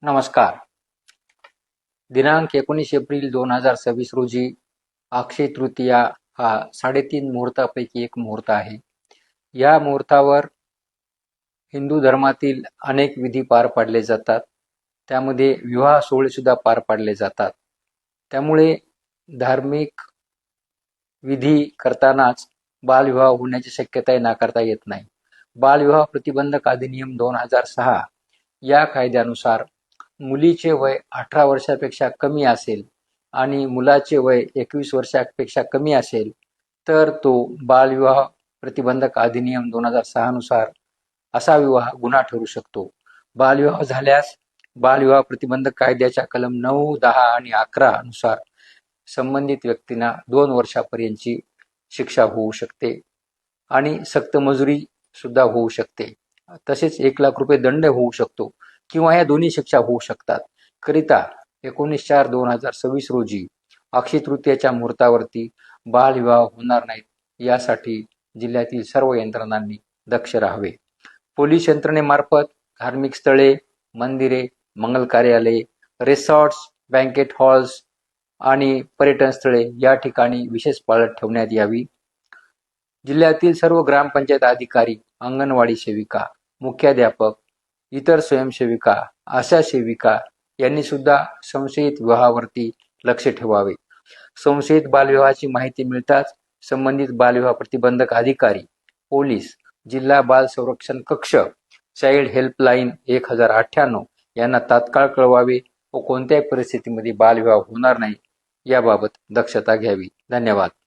नमस्कार. दिनांक 19 एप्रिल 2026 रोजी अक्षय तृतीया हा 3.5 मुहूर्तापैकी एक मुहूर्त आहे. या मुहूर्तावर हिंदू धर्मातील अनेक विधी पार पाडले जातात. त्यामध्ये विवाह सोहळे सुद्धा पार पाडले जातात. त्यामुळे धार्मिक विधी करतानाच बालविवाह होण्याची शक्यताही नाकारता येत नाही. बालविवाह प्रतिबंधक अधिनियम 2006 या कायद्यानुसार मुलीचे वय 18 वर्षापेक्षा कमी असेल आणि मुलाचे वय 21 वर्षापेक्षा कमी असेल तर तो बालविवाह प्रतिबंधक अधिनियम 2006 नुसार असा विवाह गुन्हा ठरू शकतो. बालविवाह झाल्यास बालविवाह प्रतिबंधक कायद्याच्या कलम 9, 10 आणि 11 नुसार संबंधित व्यक्तींना 2 वर्षापर्यंतची शिक्षा होऊ शकते आणि सक्त मजुरी सुद्धा होऊ शकते. तसेच 1 लाख रुपये दंड होऊ शकतो किंवा या दोन्ही शिक्षा होऊ शकतात. करिता 19/4/2026 रोजी अक्षय तृतीयाच्या मुहूर्तावरती बालविवाह होणार नाहीत यासाठी जिल्ह्यातील सर्व यंत्रणांनी दक्ष राहावे. पोलीस यंत्रणेमार्फत धार्मिक स्थळे, मंदिरे, मंगल कार्यालये, रिसॉर्ट्स, बँकेट हॉल्स आणि पर्यटन स्थळे या ठिकाणी विशेष पाळत ठेवण्यात यावी. जिल्ह्यातील सर्व ग्रामपंचायत अधिकारी, अंगणवाडी सेविका, मुख्याध्यापक, इतर स्वयंसेविका, आशा सेविका यांनी सुद्धा संशयित विवाहावरती लक्ष ठेवावे. संशयित बालविवाहाची माहिती मिळताच संबंधित बालविवाह प्रतिबंधक अधिकारी, पोलीस, जिल्हा बाल संरक्षण कक्ष, चाइल्ड हेल्पलाईन 1098 यांना तात्काळ कळवावे व कोणत्याही परिस्थितीमध्ये बालविवाह होणार नाही याबाबत दक्षता घ्यावी. धन्यवाद.